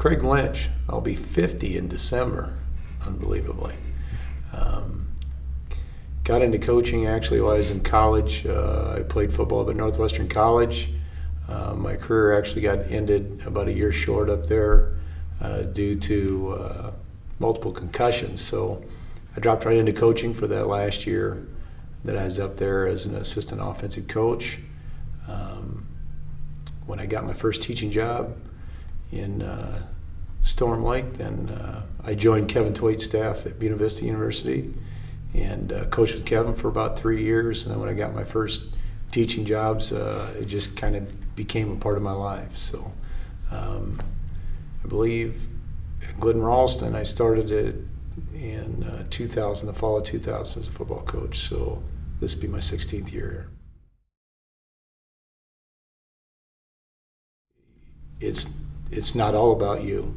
Craig Lynch. I'll be 50 in December, unbelievably. Got into coaching actually while I was in college. I played football up at Northwestern College. My career actually got ended about a year short up there due to multiple concussions. So I dropped right into coaching for that last year that I was up there as an assistant offensive coach. When I got my first teaching job in Storm Lake, then I joined Kevin Twait's staff at Buena Vista University and coached with Kevin for about 3 years. And then when I got my first teaching jobs, it just kind of became a part of my life. So I believe at Glidden-Ralston, I started it in 2000, the fall of 2000 as a football coach. So this will be my 16th year here. It's not all about you.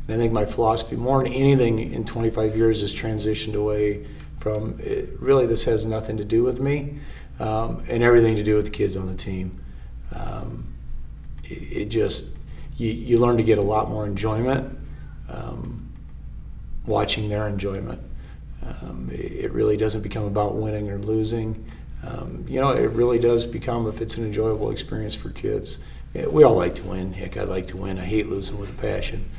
And I think my philosophy, more than anything in 25 years, has transitioned away from, really this has nothing to do with me and everything to do with the kids on the team. It just, you learn to get a lot more enjoyment watching their enjoyment. It really doesn't become about winning or losing. It really does become, if it's an enjoyable experience for kids. We all like to win. Heck, I like to win. I hate losing with a passion.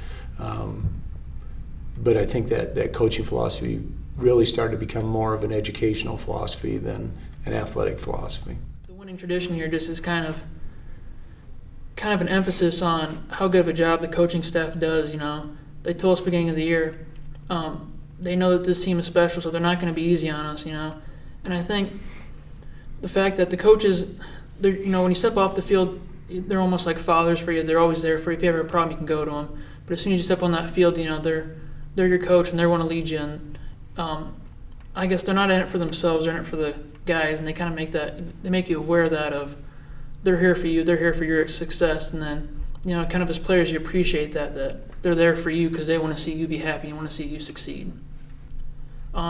But I think that coaching philosophy really started to become more of an educational philosophy than an athletic philosophy. The winning tradition here just is kind of an emphasis on how good of a job the coaching staff does. They told us at the beginning of the year, they know that this team is special, so they're not going to be easy on us. And I think the fact that the coaches, when you step off the field, they're almost like fathers for you. They're always there for you. If you have a problem, you can go to them. But as soon as you step on that field, they're your coach and they want to lead you. And I guess they're not in it for themselves; they're in it for the guys. And they kind of make you aware of that they're here for you, they're here for your success. And then kind of as players, you appreciate that they're there for you because they want to see you be happy and want to see you succeed.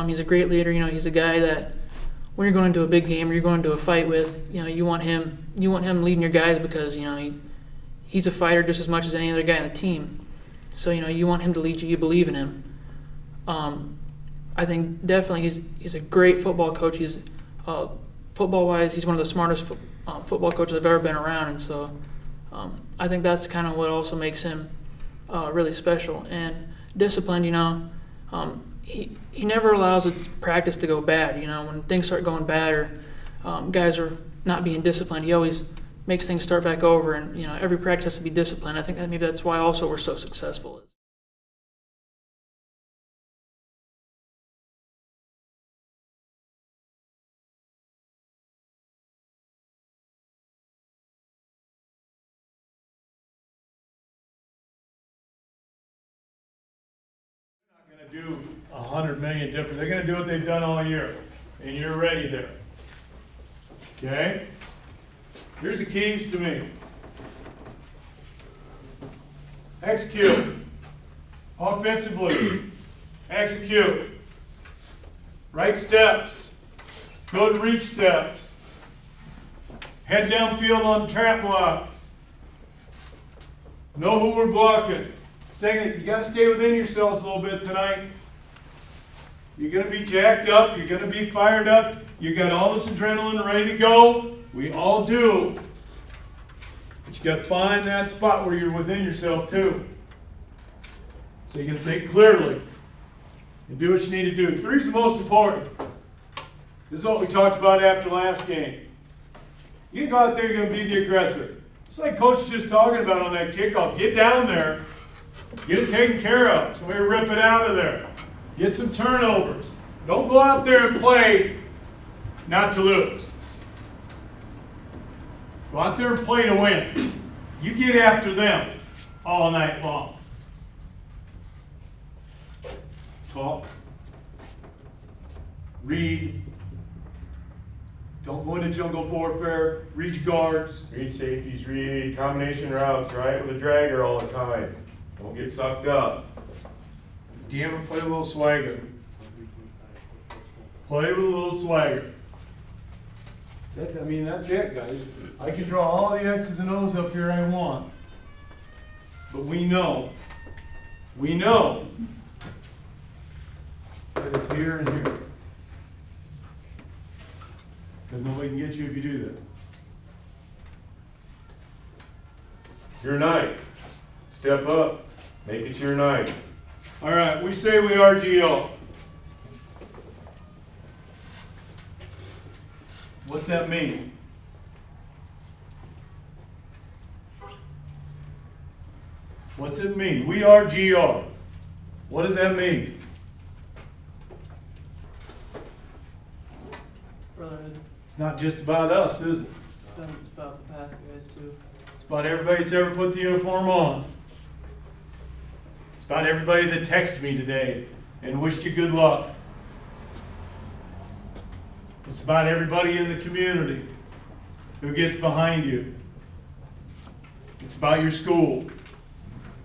He's a great leader. He's a guy that when you're going into a big game or you're going into a fight with, you want him leading your guys because he's a fighter just as much as any other guy on the team. So you want him to lead you. You believe in him. I think definitely he's a great football coach. He's football-wise, he's one of the smartest football coaches I've ever been around, and so I think that's kind of what also makes him really special. And disciplined, he never allows its practice to go bad. When things start going bad or guys are not being disciplined, he always makes things start back over, and every practice has to be disciplined. I think that maybe that's why also we're so successful. Do 100 million different. They're going to do what they've done all year, and you're ready there. Okay? Here's the keys to me. Execute. Offensively, execute. Right steps. Go to reach steps. Head downfield on trap blocks. Know who we're blocking. Second, you got to stay within yourselves a little bit tonight. You're going to be jacked up. You're going to be fired up. You got all this adrenaline ready to go. We all do. But you got to find that spot where you're within yourself too. So you can think clearly and do what you need to do. 3 is the most important. This is what we talked about after last game. You go out there, you're going to be the aggressor. Just like Coach was just talking about on that kickoff. Get down there. Get it taken care of. Somebody rip it out of there. Get some turnovers. Don't go out there and play not to lose. Go out there and play to win. You get after them all night long. Talk. Read. Don't go into jungle warfare. Read your guards. Read safeties, read combination routes, right? With a dragger all the time. Don't get sucked up. Damn it, play a little swagger. Play with a little swagger. That's it, guys. I can draw all the X's and O's up here I want. But we know that it's here and here. Because nobody can get you if you do that. Your night. Step up. Make it your night. All right, we say we are GO. What's that mean? What's it mean? We are GR. What does that mean? Brotherhood. It's not just about us, is it? It's about the path guys too. It's about everybody that's ever put the uniform on. It's about everybody that texted me today and wished you good luck. It's about everybody in the community who gets behind you. It's about your school.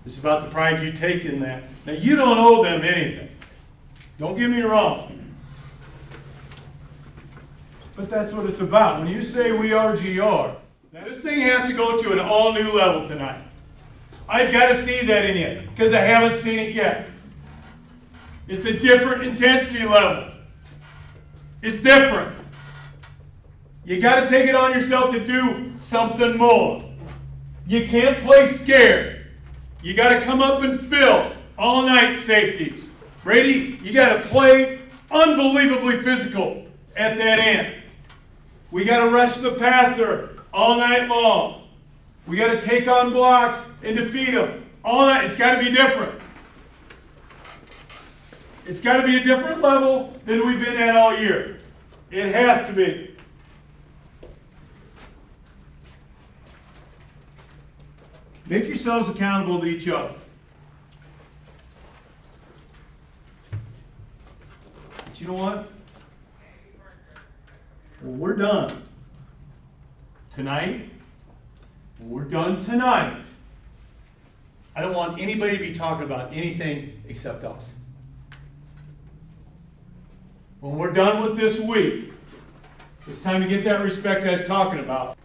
It's about the pride you take in that. Now, you don't owe them anything. Don't get me wrong. But that's what it's about. When you say we are GR, now this thing has to go to an all-new level tonight. I've got to see that in you, because I haven't seen it yet. It's a different intensity level. It's different. You got to take it on yourself to do something more. You can't play scared. You got to come up and fill all night safeties. Brady, you got to play unbelievably physical at that end. We got to rush the passer all night long. We got to take on blocks and defeat them all night. It's got to be different. It's got to be a different level than we've been at all year. It has to be. Make yourselves accountable to each other. But you know what? When we're done tonight, I don't want anybody to be talking about anything except us. When we're done with this week, it's time to get that respect I was talking about.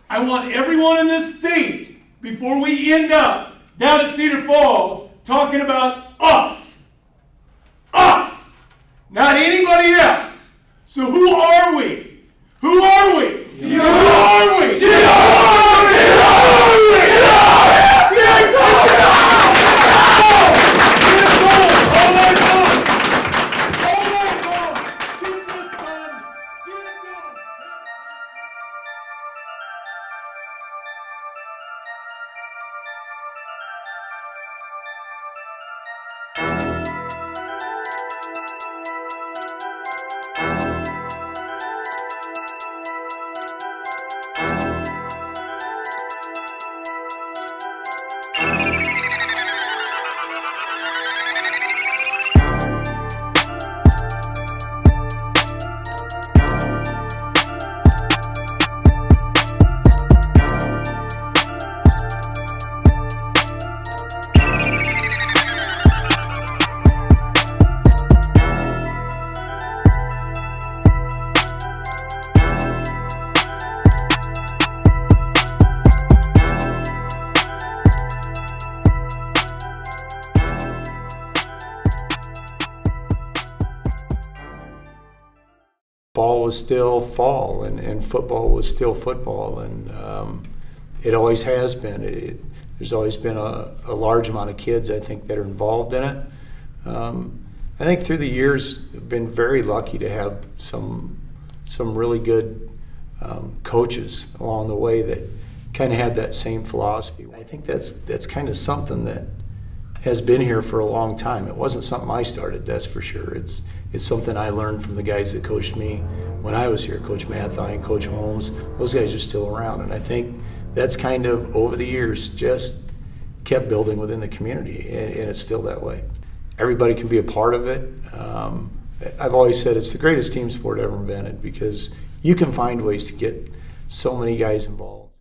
I want everyone in this state, before we end up down at Cedar Falls, talking about us. Us! Not anybody else. So who are we? Who are we? Who are we? Fall was still fall, and football was still football, and it always has been. There's always been a large amount of kids, I think, that are involved in it. I think through the years, I've been very lucky to have some really good coaches along the way that kind of had that same philosophy. I think that's kind of something that has been here for a long time. It wasn't something I started, that's for sure. It's something I learned from the guys that coached me when I was here, Coach Mathai and Coach Holmes. Those guys are still around, and I think that's kind of, over the years, just kept building within the community, and it's still that way. Everybody can be a part of it. I've always said it's the greatest team sport ever invented, because you can find ways to get so many guys involved.